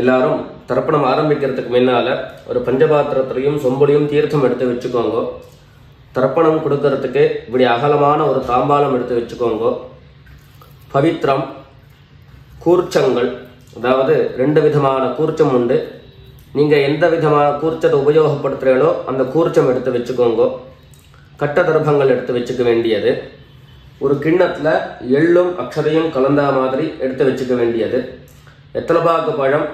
எல்லாரும் தர்ப்பணம் ஆரம்பிக்கிறதுக்கு முன்னால ஒரு பஞ்சபாத்திரத்திலையும் சொம்புலையும் தீர்த்தம் எடுத்து வச்சுக்கோங்க. தர்ப்பணம் கொடுக்கறதுக்கு இப்படி அகலமான ஒரு தாம்பாளம் எடுத்து வச்சுக்கோங்க. பவித்ரம், கூர்ச்சங்கள், அதாவது 2 விதமான கூர்ச்சம் உண்டு. நீங்கள் எந்த விதமான கூர்ச்சத்தை உபயோகப்படுத்துகிறீங்களோ அந்த கூர்ச்சம் எடுத்து வச்சுக்கோங்க. கட்ட தர்ப்பங்கள் எடுத்து வச்சுக்க வேண்டியது. ஒரு கிண்ணத்தில் எள்ளும் அக்ஷதையும் கலந்த மாதிரி எடுத்து வச்சுக்க வேண்டியது. வெத்தலைப்பாக்கு பழம்,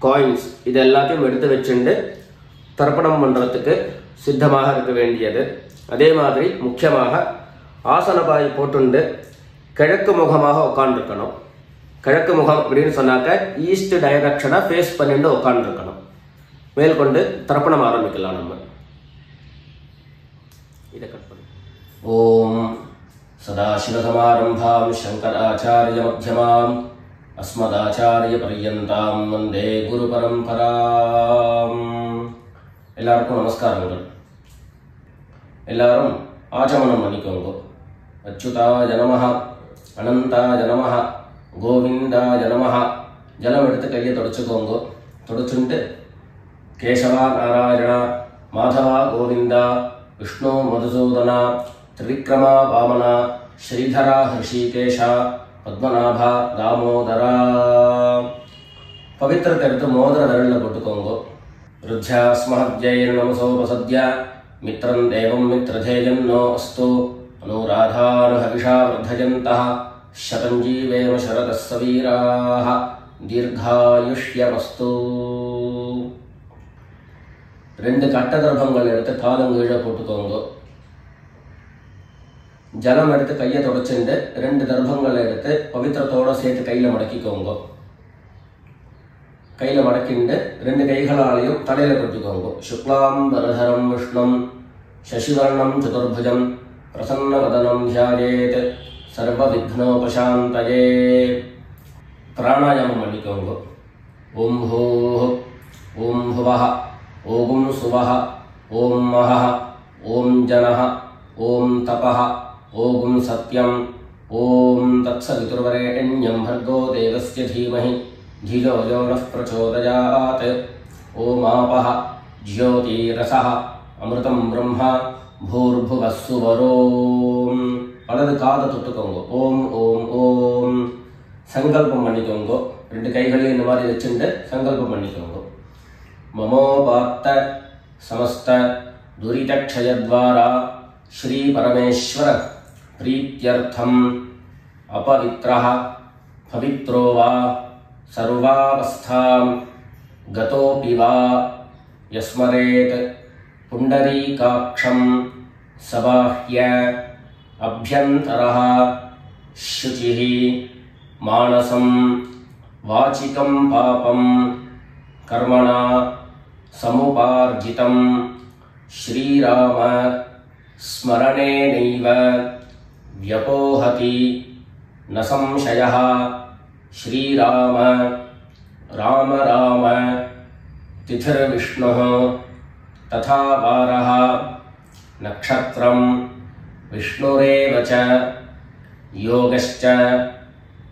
காயின்ஸ், இது எல்லாத்தையும் எடுத்து வச்சுட்டு தர்ப்பணம் பண்ணுறதுக்கு சித்தமாக இருக்க வேண்டியது. அதே மாதிரி முக்கியமாக ஆசனபாய் போட்டுண்டு கிழக்கு முகமாக உட்காந்துருக்கணும். கிழக்கு முகம் அப்படின்னு சொன்னாக்க ஈஸ்ட் டைரக்ஷனை ஃபேஸ் பண்ணிட்டு உட்காந்துருக்கணும். மேற்கொண்டு தர்ப்பணம் ஆரம்பிக்கலாம். நம்ம இதை கட் பண்ணி ஓம் சதாசிவசமாரம்பாம் சங்கராச்சாரிய மத்தியமாம் அஸ்மதாச்சாரிய பர்யந்தாம் வந்தே குரு பரம்பராம். எல்லாருக்கும் நமஸ்காரங்கள். எல்லாரும் ஆச்சமனம் பண்ணிக்கோங்க. அச்சுதாய நமஹ, அனந்தாய நமஹ, கோவிந்தாய நமஹ. ஜலம் எடுத்து கையை தொடச்சுக்கோங்க. தொடச்சுட்டு கேசவா நாராயணா, மாதவா கோவிந்தா, விஷ்ணு மதுசூதனா, திரிவிக்ரமா வாமனா, ஸ்ரீதரா ஹிருஷிகேஷா, பத்மநாபா தாமோதரா. பவித்திரத்தை எடுத்து மோதிர விரலில் போட்டுக்கோங்க. ருத்யாஸ்மஹத்யைர் நமசோபசத்ய மித்ரம் தேவம் மித்ரதேயம் நோ அஸ்து அனுராதானுஹவிஷா வர்தயந்தः சதஞ்சீவேம சரதः சவீராः தீர்காயுஷ்யமஸ்து. 2 கட்ட தர்ப்பங்கள் எடுத்து காலங்கீழே போட்டுக்கோங்க. ஜலம் எடுத்து கையை தொடச்சுட்டு 2 தர்ப்பங்களை எடுத்து பவித்திரத்தோடு சேர்த்து கையில் மடக்கிக்கோங்க. கையில் மடக்கிண்டு 2 கைகளாலையும் தலையில் கொட்டிக்கோங்க. சுக்லாம் வரதரம் விஷ்ணம் சசிவர்ணம் சதுர்புஜம் பிரசன்னவதனம் தியாயேத் சர்வ விக்னோபசாந்தயே. பிராணாயாமம் பண்ணிக்கோங்க. ஓம் ஹூஹ், ஓம் ஹுவஹ, ஓம் சுவஹ, ஓம் மஹஹ, ஓம் ஜனஹ, ஓம் தபஹ, ஓம் சத்யம், ஓம் தத்சவிதுர்வரேண்யம் भर्गो देवस्य धीमहि धियो यो नः प्रचोदयात्. ஓம் ஆபஹ ஜ்யோதிரசஹ அமிர்தம் பிரம்மா பூர்புவः சுவரோம். வலது காதை தொட்டுக்கோங்க. ஓம் ஓம் ஓம். சங்கல்பம் பண்ணிக்கோங்க. 2 கைகளையும் இந்த மாதிரி வச்சுட்டு சங்கல்பம் பண்ணிக்கோங்க. மமோபாத்த சமஸ்த துரிதக்ஷயத்வாரா ஸ்ரீ பரமேஸ்வர प्रीत्यर्थम अपवित्रः पवित्रो वा सर्वावस्थां गतोऽपि वा यस्मरेत् पुण्डरीकाक्षं सबाह्य अभ्यन्तरः शुचिः मानसं वाचिकं पापं कर्मणा समुपार्जितं श्रीराम स्मरणेनैव व्यपोहति न संशयः. श्रीराम राम राम तिथिर्विष्णुः तथा वारः नक्षत्रं विष्णुरेव च योगश्च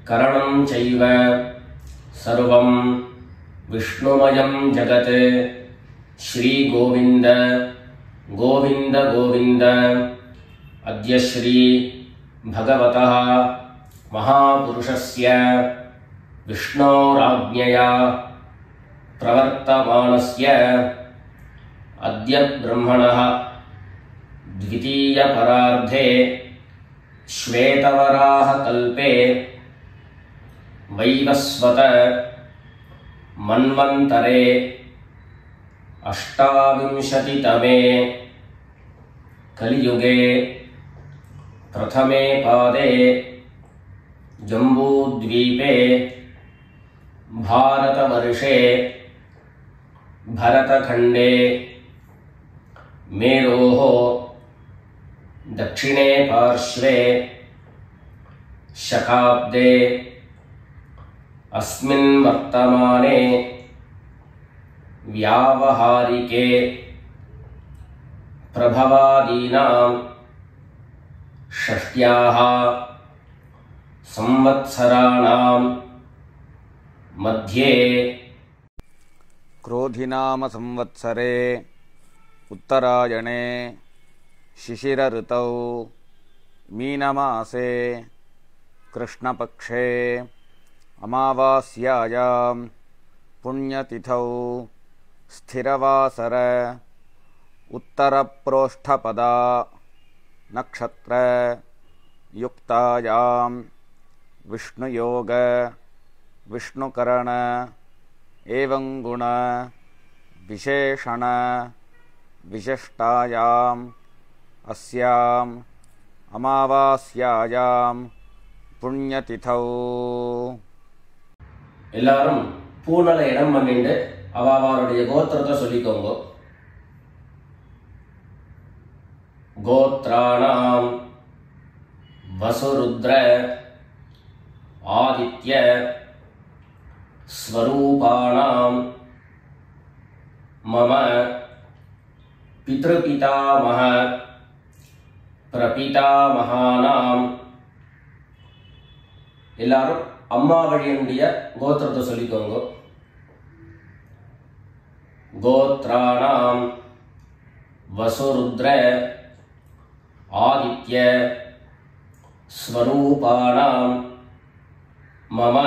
करणं चैव सर्वं विष्णुमयं जगत्. श्री गोविंद गोविंद गोविंद. अद्य श्री भगवतः महापुरुषस्य विष्णोराज्ञया प्रवर्तमानस्य अद्य ब्रह्मणः द्वितीयपरार्धे श्वेतवराहकल्पे वैवस्वत मन्वन्तरे 28तमे कलियुगे प्रथमे पादे जम्बूद्वीपे भारतवर्षे भरतखण्डे मेरोः दक्षिणे पार्श्वे शकाब्दे अस्मिन् वर्तमाने व्यावहारिके प्रभवादीनां षष्ट्याः संवत्सराणां मध्ये क्रोधिनाम संवत्सरे उत्तरायणे शिशिरऋतौ मीनमासे कृष्णपक्षे अमावास्यायां पुण्यतिथौ स्थिरवासर उत्तरप्रोष्ठपदा नक्षत्र युक्तायां विष्णुयोग विष्णुकरण एवं गुण विशेषण विशिष्टायाम् अस्याम् अमावास्यायां पुण्यतिथौ எல்லாரும் பூனல இடம் பண்ணிட்டு அவளுடைய கோத்திரத்தை சொல்லிக்கோங்க. கோத்ராணாம் வசுருத்ர ஆதித்ய ஸ்வரூபாணாம் மம பித்ருபிதாமஹ பிரபிதாமஹானாம். எல்லாரும் அம்மா வழியினுடைய கோத்திரத்தை சொல்லிக்கோங்க. கோத்ராணாம் வசுருத்ர ஆதித்ய ஸ்வரூபாணாம் மம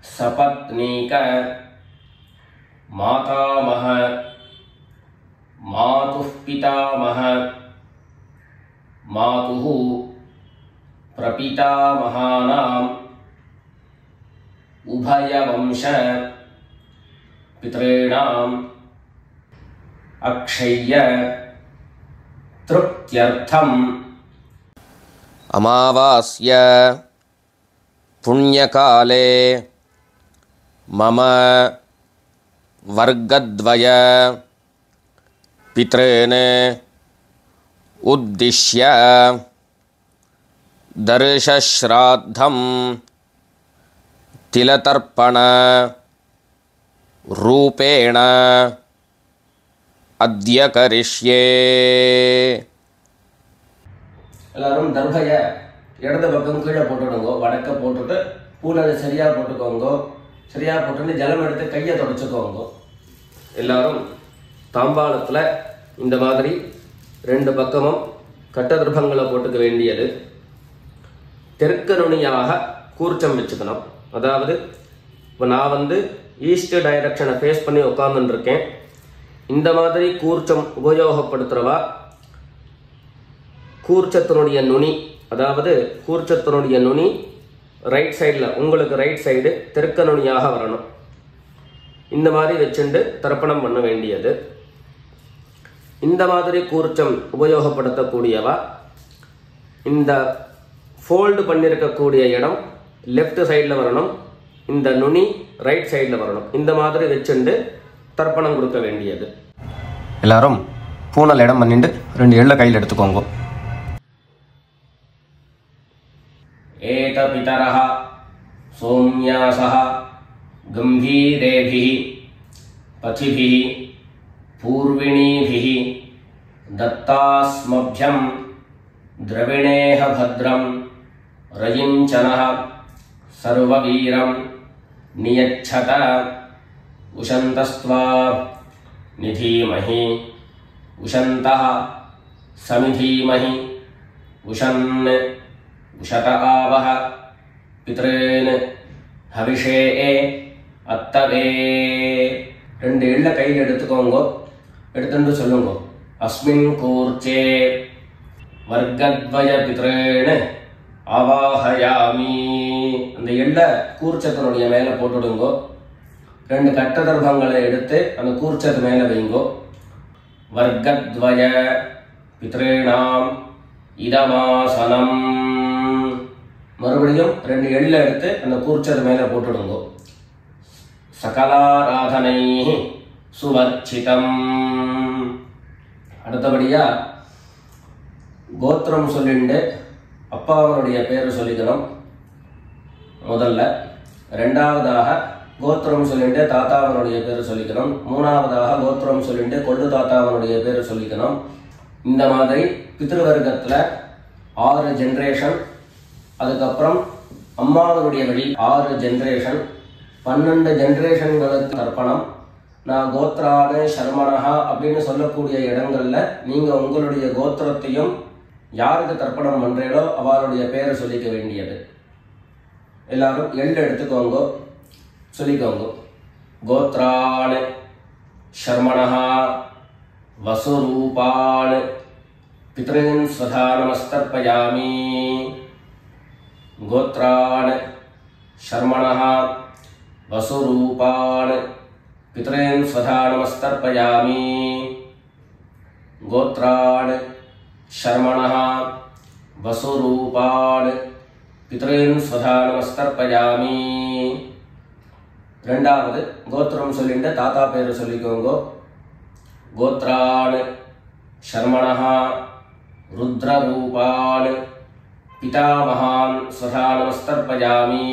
சபத்னீக மாதாமஹ மாதுः பிதாமஹ மாதுः பிரபிதாமஹானாம் உபயவம்ச பித்ரேணாம் அக்ஷய்ய திருப்த்யர்த்தம் अमावास्य पुण्यकाले मम वर्गद्वय पितॄन् उद्दिश्य दर्शश्राद्धं तिलतर्पण रूपेण अद्य करिष्ये. எல்லாரும் தர்பைய இடது பக்கம் கீழே போட்டுடுங்க. வடக்க போட்டுட்டு பூனலை சரியா போட்டுக்கோங்க. சரியா போட்டுட்டு ஜலம் எடுத்து கையை தொடச்சுக்கோங்க. எல்லாரும் தாம்பாளத்துல இந்த மாதிரி ரெண்டு பக்கமும் கட்ட தர்பங்களை போட்டுக்க வேண்டியது. தெற்கு நுனியாக கூர்ச்சம் வச்சுக்கணும். அதாவது இப்போ நான் ஈஸ்ட் டைரக்ஷனை ஃபேஸ் பண்ணி உட்கார்ந்துட்டு இருக்கேன். இந்த மாதிரி கூர்ச்சம் உபயோகப்படுத்துறவா கூர்ச்சத்தினுடைய நுனி, அதாவது கூர்ச்சத்தினுடைய நுனி ரைட் சைடில், உங்களுக்கு ரைட் சைடு தெற்கு நுனியாக வரணும். இந்த மாதிரி வச்சுட்டு தர்ப்பணம் பண்ண வேண்டியது. இந்த மாதிரி கூர்ச்சம் உபயோகப்படுத்தக்கூடியவா இந்த ஃபோல்டு பண்ணியிருக்கக்கூடிய இடம் லெஃப்ட் சைடில் வரணும். இந்த நுனி ரைட் சைடில் வரணும். இந்த மாதிரி வச்சுட்டு தர்ப்பணம் கொடுக்க வேண்டியது. எல்லாரும் பூனல் இடம் பண்ணிட்டு ரெண்டு எள்ள கையில் எடுத்துக்கோங்க. ஏத பிதரஹ சோம்யாசஹ கம்பீரேபிஹி பதிபிஹி பூர்விணீபிஹி தத்தாஸ்மப்யம் திரவிணேஹ பத்ரம் ரயிஞ்சனஹ சர்வவீரம் நியச்சத உஷந்தஸ்த்வா நிதீமஹி உஷந்தஹ சமிதீமஹி உஷன் உஷத ஆவஹ பித்ரேன் ஹவிஷே அத்தவே. ரெண்டு எள்ள கையில் எடுத்துக்கோங்க. எடுத்துட்டு சொல்லுங்க. அஸ்மின் கூர்ச்சே வர்க்கத்வய பித்ரேன் ஆவாஹயாமி. அந்த எள்ள கூர்ச்சத்தினுடைய மேலே போட்டுடுங்கோ. ரெண்டு கட்ட தர்பங்களை எடுத்து அந்த கூர்ச்சத்து மேலே வைங்கோ. வர்க்கத்வய பித்ரேணாம் இதமாசனம். மறுபடியும் ரெண்டு எள்ள எடுத்து அந்த கூர்ச்சத்து மேலே போட்டுடுங்கோ. சகலாராதனை சுவர்ச்சிதம். அடுத்தபடியா கோத்திரம் சொல்லிண்டு அப்பாவனுடைய பேர் சொல்லிக்கணும் முதல்ல. ரெண்டாவதாக கோத்திரம் சொல்லிட்டு தாத்தாவனுடைய பேர் சொல்லிக்கணும். மூணாவதாக கோத்திரம் சொல்லிட்டு கொள்ளு தாத்தாவனுடைய பேர் சொல்லிக்கணும். இந்த மாதிரி பித்ருவர்க்கத்தில் 6 ஜென்ரேஷன், அதுக்கப்புறம் அம்மாவனுடைய வழி 6 ஜென்ரேஷன், 12 ஜென்ரேஷன்களுக்கு தர்ப்பணம். நான் கோத்ரானு சர்மணஹா அப்படின்னு சொல்லக்கூடிய இடங்கள்ல நீங்க உங்களுடைய கோத்திரத்தையும் யாருக்கு தர்ப்பணம் பண்றீங்களோ அவளுடைய பேரை சொல்லிக்க வேண்டியது. எல்லாரும் எள்ளு எடுத்துக்கோங்க, சொல்லிக்கோங்க. கோத்ரானு சர்மணஹா வசுரூபான் பித்ருன் ஸ்வதா நமஸ்தர்ப்பயாமி. கோத்ரான் சர்மணஹா வசுரூபான் பித்ருன் ஸ்வதா நமஸ்தர்ப்பயாமி. கோத்ரான் சர்மணஹா வசுரூபான் பித்ருன் ஸ்வதா நமஸ்தர்ப்பயாமி. ரெண்டாவது கோத்திரம் சொல்லிட்டு தாத்தா பேரு சொல்லிக்கோங்க. கோத்ரான் சர்மணஹா ருத்ரரூபான் பிதாமகான் ஸ்வதா நமஸ்தர்ப்பயாமி.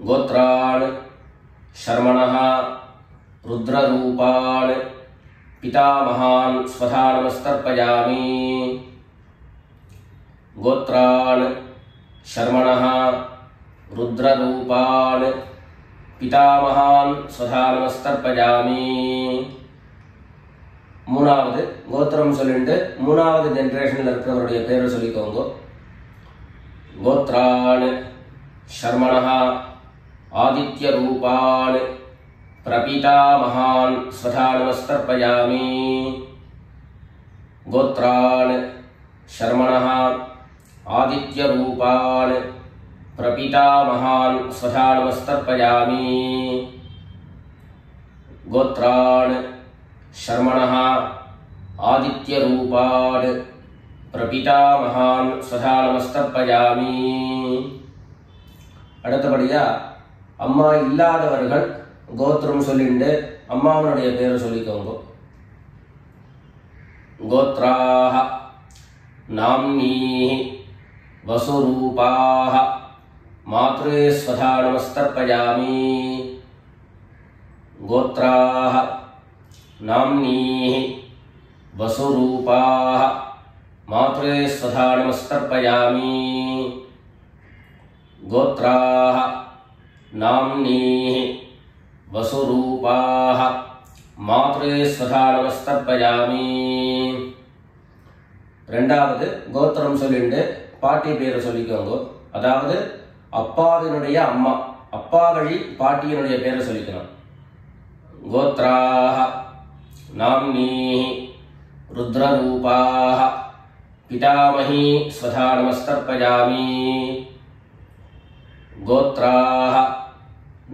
கோத்ரான் சர்மணஹா ருத்ரரூபான் பிதாமகான் ஸ்வதா நமஸ்தர்ப்பயாமி. கோத்ரான் சர்மணஹா ருத்ரரூபான் பிதாமகான் ஸ்வதா நமஸ்தர்ப்பயாமி. மூணாவது கோத்திரம் சொல்லிட்டு மூணாவது ஜென்ரேஷன்ல இருக்கிறவருடைய பேரை சொல்லிக்கோங்க. கோத்ரான் சர்மணஹா ஆதித்ய ரூபான் பிரபிதாமகான் ஸ்வதா நமஸ்தர்ப்பயாமி. கோத்ரான் சர்மணஹா ஆதித்ய ரூபான் பிரபிதாமகான் ஸ்வதா நமஸ்தர்ப்பயாமி. கோத்ரான் சர்மணஹா ஆதித்ய ரூபான் பிரபிதாமகான் ஸ்வதா நமஸ்தர்ப்பயாமி. அடுத்தபடியா அம்மா இல்லாதவர்கள் கோத்திரம் சொல்லிட்டு அம்மாவனுடைய பேரை சொல்லிக்கோங்க. கோத்ராஹ நாம்னீஹி வசுரூபாஹ மாத்ரே ஸ்வதா நமஸ்தர்ப்பயாமி. கோத்ராஹ நாம்னீஹி வசுரூபாஹ மாத்ரே ஸ்வதா நமஸ்தர்ப்பயாமி. கோத்ராஹ நாம்னீஹி வசுரூபாஹ மாத்ரே ஸ்வதா நமஸ்தர்ப்பயாமி. ரெண்டாவது கோத்திரம் சொல்லிட்டு பாட்டி பேரை சொல்லிக்கோங்க. அதாவது அப்பாவினுடைய அம்மா, அப்பா வழி பாட்டியினுடைய பேரை சொல்லிக்கணும். கோத்ராஹ நாம்னீஹி ருத்ரரூபாஹ பிதாமஹி ஸ்வதா நமஸ்தர்ப்பயாமி. கோத்ராஹ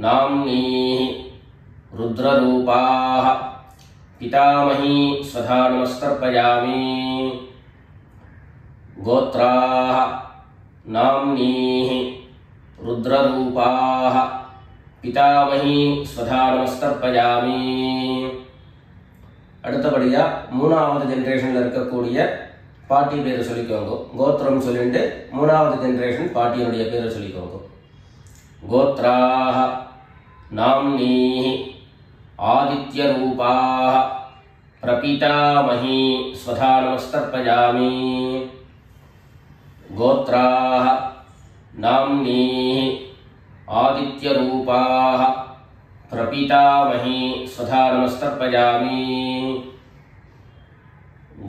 நாம்னீஹி ருத்ரரூபாஹ பிதாமஹி ஸ்வதா நமஸ்தர்ப்பயாமி. கோத்ராஹ நாம்னீஹி ருத்ரரூபாஹ பிதாமஹி ஸ்வதா நமஸ்தர்ப்பயாமி. அடுத்தபடியா மூணாவது ஜென்ரேஷன்ல இருக்கக்கூடிய பாட்டி பேரை சொல்லிக்கோங்க. கோத்திரம் சொல்லிட்டு மூணாவது ஜென்ரேஷன் பாட்டியினுடைய பேரை சொல்லிக்கோங்க. கோத்ராஹ நாம்னீஹி ஆதித்ய ரூபாஹ பிரபிதாமஹி ஸ்வதா நமஸ்தர்ப்பயாமி. கோத்ராஹ நாம்னீஹி ஆதித்ய ரூபாஹ பிரபிதாமஹி ஸ்வதா நமஸ்தர்ப்பயாமி.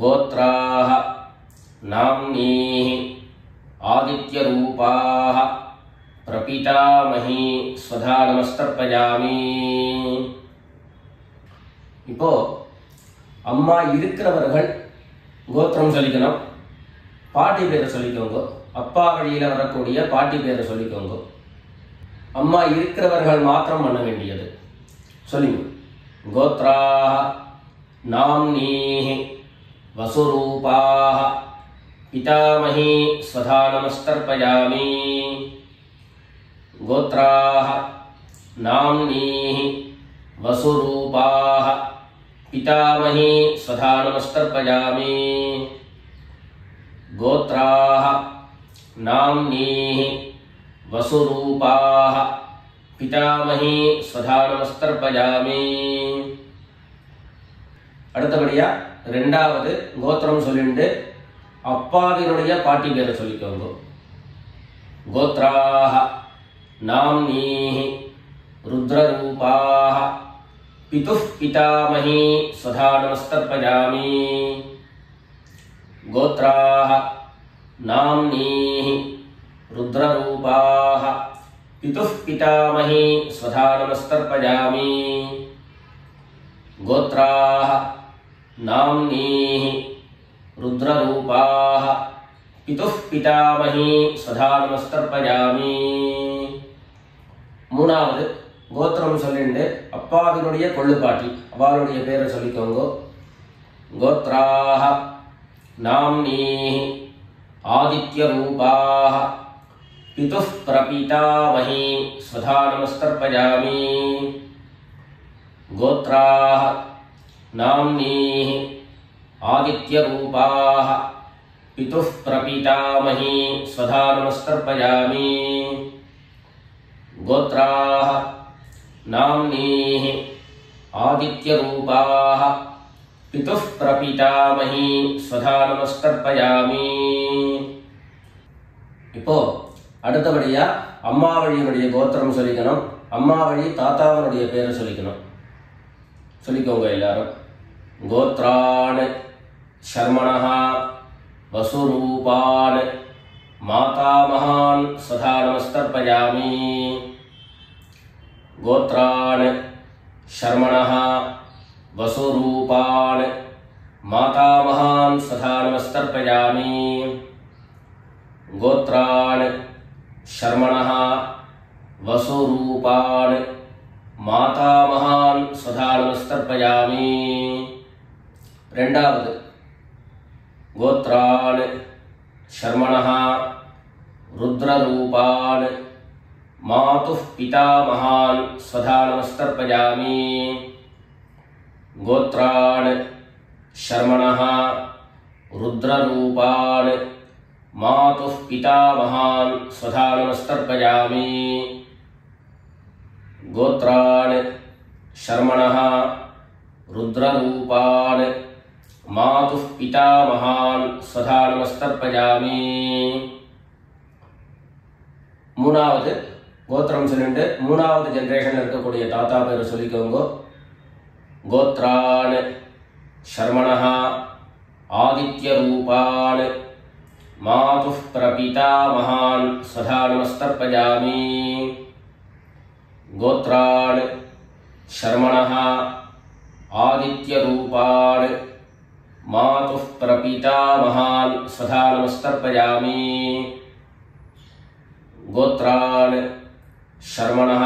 கோத்ராஹ நாம்னீஹி ஆதித்ய ரூபாஹ பிரபிதாமஹி ஸ்வதா நமஸ்தர்ப்பயாமி. இப்போ அம்மா இருக்கிறவர்கள் கோத்திரம் சொல்லிக்கணும், பாட்டி பேரை சொல்லிக்கோங்க. அப்பா வழியில வரக்கூடிய பாட்டி பேரை சொல்லிக்கோங்க. அம்மா இருக்கிறவர்கள் மாத்திரம் பண்ண வேண்டியது சொல்லிங்க. கோத்ராஹ நாம்னீஹி வசுரூபாஹ பிதாமஹி ஸ்வதா நமஸ்தர்ப்பயாமி. கோத்ராஹ நாம்னீஹி வசுரூபாஹ பிதாமஹி ஸ்வதா நமஸ்தர்ப்பயாமி. கோத்ராஹ நாம்னீஹி வசுரூபாஹ பிதாமஹி ஸ்வதா நமஸ்தர்ப்பயாமி. அடுத்தபடியா ரெண்டாவது கோத்திரம் சொல்லிட்டு அப்பாவினுடைய பாட்டி பேரை சொல்லிக்கோங்க. கோத்ராஹ नाम्नीः रुद्ररूपाः पितुः पितामही स्वधा नमस्तर्पयामि। गोत्राः नाम्नीः रुद्ररूपाः पितुः पितामही स्वधा नमस्तर्पयामि। गोत्राः नाम्नीः रुद्ररूपाः पितुः पितामही स्वधा नमस्तर्पयामि। மூணாவது கோத்திரம் சொல்லிண்டு அப்பாவினுடைய கொள்ளுப்பாட்டி அவளுடைய பேரை சொல்லிக்கோங்க. கோத்ராஹ நாம்னீஹி ஆதித்யரூபாஹ பிதுः பிரபிதாமஹி ஸ்வதா நமஸ்தர்ப்பயாமி. கோத்ராஹ நாம்னீஹி ஆதித்யரூபாஹ பிதுः பிரபிதாமஹி ஸ்வதா நமஸ்தர்ப்பயாமி. गोत्राः नाम्नीः आदित्यरूपाः पितुः प्रपितामही स्वधा நமஸ்தர்ப்பயாமி. இப்போ அடுத்தபடியா அம்மா வழியினுடைய கோத்திரம் சொல்லிக்கணும். அம்மா வழி தாத்தாவனுடைய பேரை சொல்லிக்கணும். சொல்லிக்கோங்க எல்லாரும். கோத்ரான் சர்மணः வசுரூபான் மாதாமகான் स्वधा நமஸ்தர்ப்பயாமி. गोत्रान् शर्मणः वसुरूपान् मातामहान् स्वधा नमस्तर्पयामि. गोत्रान् शर्मणः वसुरूपान् मातामहान् स्वधा नमस्तर्पयामि. ரெண்டாவது गोत्रान् शर्मणः रुद्ररूपान् मातुः पितामहान् स्वधा नमस्तर्पयामि. गोत्रान् शर्मणः रुद्ररूपान् मातुः पितामहान् स्वधा नमस्तर्पयामि. गोत्रान् शर्मणः रुद्ररूपान् मातुः पितामहान् स्वधा नमस्तर्पयामि. மூணாவது கோத்திரம் சொல்லிட்டு மூணாவது ஜெனரேஷன்ல இருக்கக்கூடிய தாத்தா பேரை சொல்லிக்கோங்க. கோத்ரான் சர்மணः ஆதித்யரூபான் மாதுः பிரபிதாமகான் ஸ்வதா நமஸ்தர்ப்பயாமி. கோத்ரான் சர்மணः ஆதித்யரூபான் மாதுः பிரபிதாமகான் ஸ்வதா நமஸ்தர்ப்பயாமி. गोत्रान् शर्मणः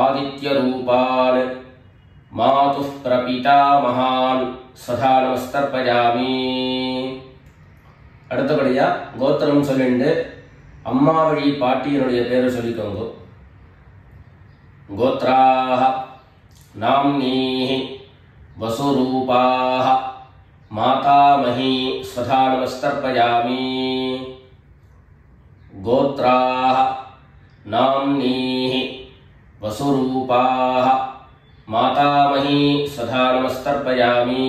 आदित्यरूपान् मातुः प्रपितामहान् स्वधा நமஸ்தர்ப்பயாமி. அடுத்தபடியா கோத்திரம் சொல்லிண்டு அம்மா வழி பாட்டியினுடைய பேரை சொல்லிக்கோங்க. கோத்ராஹ நாம்னீஹ வசுரூபாஹ மாதாமஹி ஸ்வதா நமஸ்தர்ப்பயாமி. गोत्राः नाम्नीः वसुरूपाः मातामही स्वधा नमस्तर्पयामि.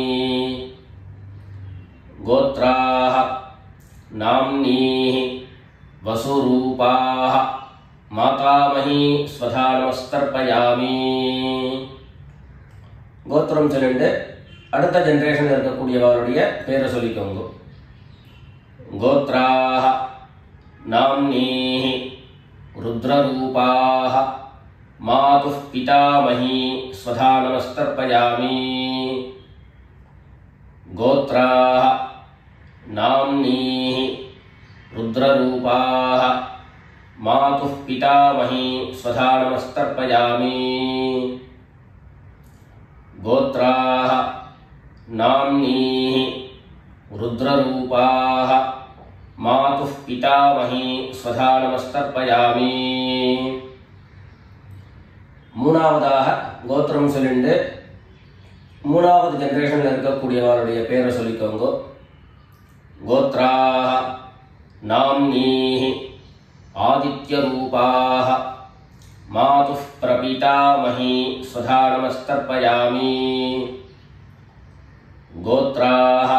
गोत्राः नाम्नीः वसुरूपाः मातामही स्वधा नमस्तर्पयामि. கோத்திரம் சொல்லிட்டு அடுத்த ஜெனரேஷன்ல இருக்கக்கூடியவருடைய பேரை சொல்லிக்கோங்க. கோத்ராஹ नाम्नीः रुद्ररूपाः मातुः पितामही स्वधा नमस्तर्पयामि. गोत्राः नाम्नीः रुद्ररूपाः मातुः पितामही स्वधा नमस्तर्पयामि. गोत्राः नाम्नीः रुद्ररूपाः मातुः पितामही स्वधा நமஸ்தர்ப்பயாமி. மூணாவதாக கோத்திரம் சொல்லிண்டு மூணாவது ஜெனரேஷன்ல இருக்கக்கூடியவருடைய பேரை சொல்லிக்கோங்க. கோத்ராஹ நாம்னீஹ ஆதித்யரூபாஹ மாதுः பிரபிதாமஹி ஸ்வதா நமஸ்தர்ப்பயாமி. गोत्राः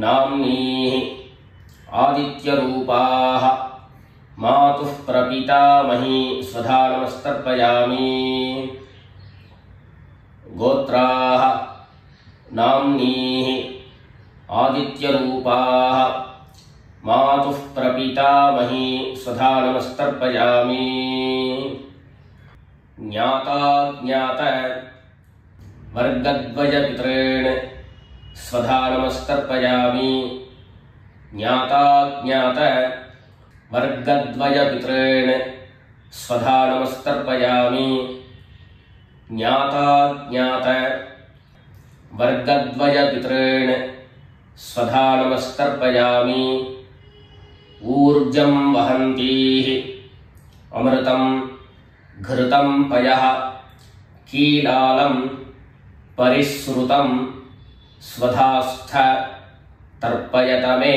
नाम्नीः आदित्यरूपाः मातुः प्रपितामही स्वधा नमस्तर्पयामि। गोत्राः नाम्नीः आदित्यरूपाः मातुः प्रपितामही स्वधा नमस्तर्पयामि। ज्ञाता ज्ञात वर्गद्वयपितॄन् स्वधा नमस्तर्पयामि। ज्ञाता ज्ञात वर्गद्वयपितॄन् स्वधा नमस्तर्पयामि। ज्ञाता ज्ञात वर्गद्वयपितॄन् स्वधा नमस्तर्पयामि। ऊर्जं वहन्तीः अमृतं घृतं पयः कीलालं परिसृतं स्वधास्थ तर्पयत मे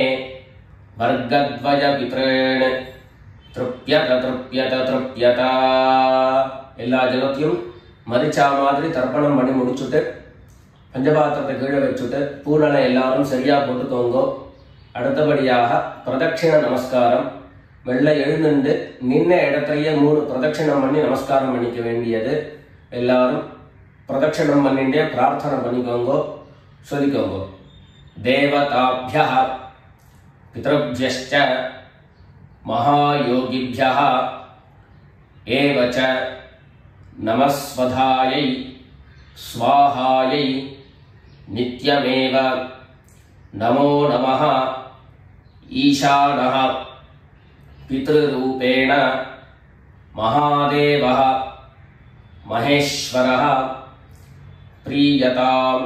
वर्गद्वयपितॄन् तृप्यत तृप्यत तृप्यत। எல்லா ஜலத்தையும் மரிச்சா மாதிரி தர்ப்பணம் பண்ணி முடிச்சுட்டு பஞ்சபாத்திரத்தை கீழே வச்சுட்டு பூனலை எல்லாரும் சரியா போட்டுக்கோங்க. அடுத்தபடியாக பிரதட்சிண நமஸ்காரம். வெள்ளை எழுந்துண்டு நின்ன இடத்தையே 3 பிரதட்சிணம் பண்ணி நமஸ்காரம் பண்ணிக்க வேண்டியது. எல்லாரும் பிரதட்சிணம் பண்ணிண்டே பிரார்த்தனை பண்ணிக்கோங்க, சொல்லிக்கோங்க. தேவதாभ्यः பித்ருभ्यश्च महायोगिभ्यः एव च नमस्वधायै स्वाहायै नित्यमेव नमो नमः। ईशानः पितृरूपेण महादेवः महेश्वरः प्रीयतां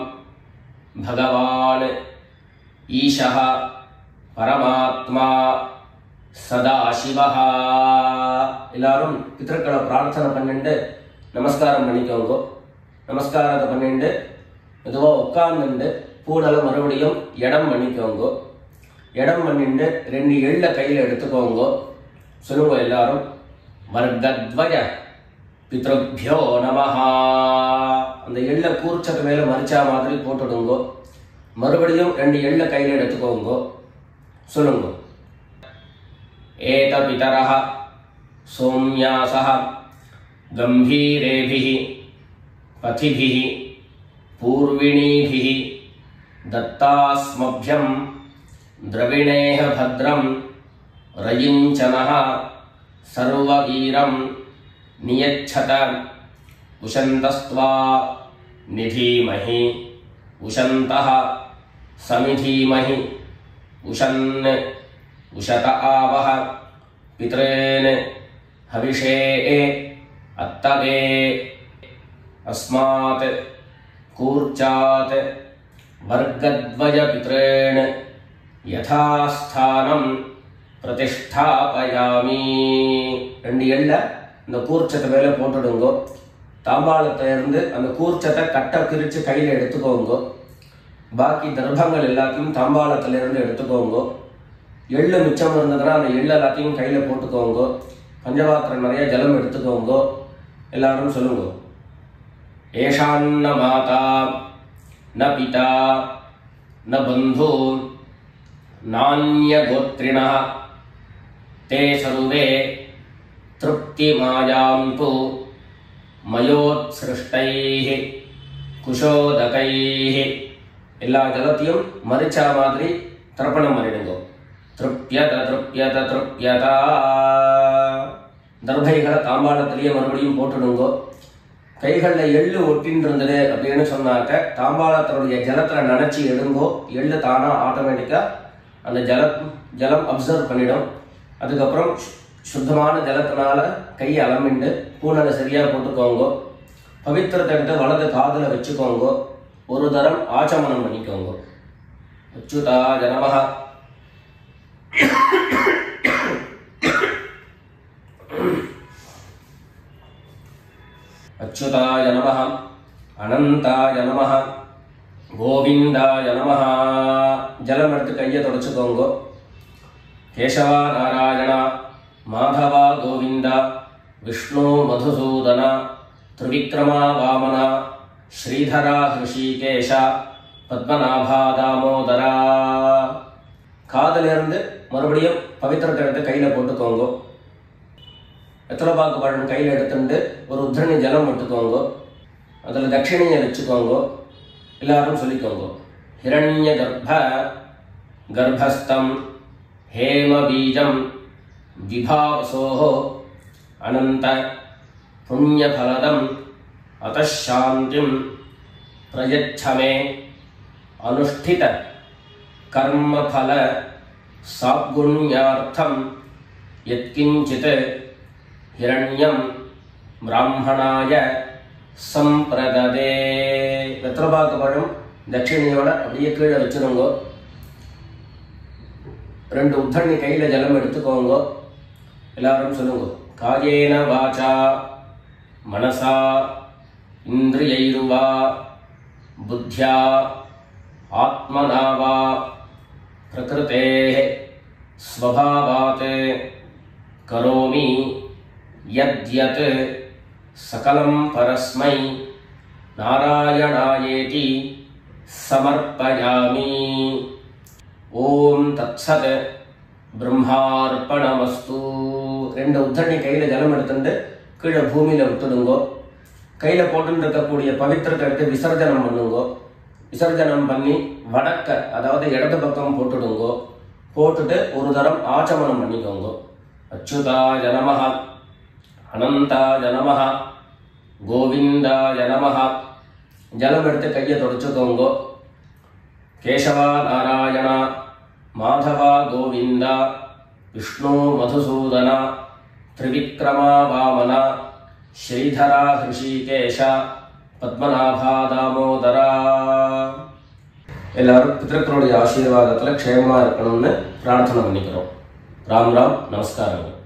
भगवान् ईशः परमात्मा सदाशिवः। எல்லாரும் பித்ருக்களை பிரார்த்தனை பண்ணிட்டு நமஸ்காரம் பண்ணிக்கோங்க. நமஸ்காரத்தை பண்ணிட்டு மெதுவாக உட்கார்ந்துட்டு பூனலை மறுபடியும் இடம் பண்ணிக்கோங்க. இடம் பண்ணிட்டு 2 எள்ள கையில் எடுத்துக்கோங்க. சொல்லுங்க எல்லாரும், வர்கத்வய பித்ருभ्यो நமஹ. அந்த எள்ள கூர்ச்சத்து மேல மரிச்சா மாதிரி போட்டுடுங்க. மறுபடியும் 2 எள்ள கையில் எடுத்துக்கோங்க. சொல்லுங்க, ஏத பிதரஹ சோம்யாசஹ गंभीरेभिः पथिभिः पूर्विणीभिः दत्तास्मभ्यं द्रविणेह भद्रं रयिञ्चनः सर्ववीरं नियच्छत उशन्तस्त्वा निधीमहि उशन्तः समिधीमहि उशन् उशत आवह पितॄन् हविषे अत्तवे अस्मात् कूर्चात् वर्गद्वयपितॄन् यथास्थानं प्रतिष्ठापयामि. 2 எள்ள இந்த கூர்ச்சத்தை மேல போட்டுடுங்க. தாம்பாளத்தை இருந்து அந்த கூர்ச்சத்தை கட்ட பிரிச்சு கையில எடுத்துக்கோங்க. பாக்கி தர்ப்பங்கள் எல்லாத்தையும் தாம்பாளத்துல இருந்து எடுத்துக்கோங்க. எள்ளு மிச்சம் இருந்ததுன்னா அந்த எள்ளு எல்லாத்தையும் கையில போட்டுக்கோங்க. பஞ்சபாத்திரம் நிறைய ஜலம் எடுத்துக்கோங்க. எல்லாரும் சொல்லுங்க, ஏஷான்ன மாதா ந பிதா ந பந்து நான்ய கோத்ரிணः தே சர்வே திருப்திமாயாந்து மயோத்ஸ்ருஷ்டைः குஷோதகைः. எல்லா ஜலத்தையும் மரிச்சா மாதிரி தர்ப்பணம் பண்ணிடுங்க. திருப்யத திருப்யத திருப்யதா. தர்பைகளை தாம்பாளத்திலேயே மறுபடியும் போட்டுடுங்க. கைகளில் எள்ளு ஒட்டின்னு இருந்தது அப்படின்னு சொன்னாக்க தாம்பாளத்தினுடைய ஜலத்தில் நினச்சி எடுங்கோ. எள்ளு தானா ஆட்டோமேட்டிக்காக அந்த ஜலம் அப்சர்வ் பண்ணிடும். அதுக்கப்புறம் சுத்தமான ஜலத்தினால கையை அலமிண்டு பூனலை சரியாக போட்டுக்கோங்க. பவித்திரத்தை எடுத்து வலது காதில் வச்சுக்கோங்க. ஒரு தரம் ஆச்சமனம் பண்ணிக்கோங்க. அச்சுதாய நமஹ. अच्युताय नमः अनंताय नमः गोविंदाय नमः. जलम எடுத்து கையை தொடச்சுக்கோங்க. கேசவா நாராயண மாதவா கோவிந்த விஷ்ணு மதுசூதன त्रिविक्रमा वामन श्रीधरा ऋषिकेश पद्मनाभा दामोदरा. காதிலிருந்து மறுபடியும் பவித்திரத்தை எடுத்து கையில் போட்டுக்கோங்க. வெத்தலைப்பாக்கு பழம் கையில் எடுத்துட்டு ஒரு உத்தரணி ஜலம் விட்டுக்கோங்க. அதில் தட்சிணையை வச்சுக்கோங்க. எல்லாரும் சொல்லிக்கோங்க. ஹிரண்ய கர்ப்பஸ்தம் ஹேம பீஜம் விபாவசோஹோ அனந்த புண்ணியபலதம் அதசாந்திம் பிரயச்சமே அனுஷ்டித கர்மபல சாப்குண்யார்த்தம் யத்கிஞ்சித் ஹிரண்யம் பிராமணாய சம்பிரததே. வெத்தலைப்பாக்கு பழம் தட்சிணையோட அப்படியே கீழே வச்சுருங்க. 2 உத்தரணி கையில் ஜலம் எடுத்துக்கோங்க. எல்லாரும் சொல்லுங்க. காயேன வாசா மனசா இந்திரியைர்வா புத்தியா ஆத்மனா வா பிரகிருதேஹ ஸ்வபாவாத் கரோமி யத்யத் சகலம் பரஸ்மை நாராயணாயேதி சமர்ப்பயாமி. ஓம் தத்சத் பிரம்மார்ப்பணமஸ்து. 2 உத்தரணி கையில் ஜலம் எடுத்துட்டு கீழே பூமியில் விட்டுடுங்கோ. கையில் போட்டு இருக்கக்கூடிய பவித்திரத்தை எடுத்து விசர்ஜனம் பண்ணுங்கோ. விசர்ஜனம் பண்ணி வடக்க, அதாவது இடது பக்கம் போட்டுடுங்கோ. போட்டுட்டு ஒரு தரம் ஆச்சமனம் பண்ணிக்கோங்க. அச்சுதாய நமஹ, அனந்தாய நமஹ, கோவிந்தாய நமஹ. ஜலம் எடுத்து கையை தொடச்சுக்கோங்க. கேசவா நாராயண மாதவா கோவிந்தா விஷ்ணு மதுசூதன திரிவிக்ரமா வாமன ஸ்ரீதரா ஹிருஷிகேஷ பத்மநாபா தாமோதரா. எல்லாரும் பிதர்களுடைய ஆசீர்வாதத்தில் க்ஷேமமாக இருக்கணும்னு பிரார்த்தனை பண்ணிக்கிறோம். ராம் ராம், நமஸ்காரங்கள்.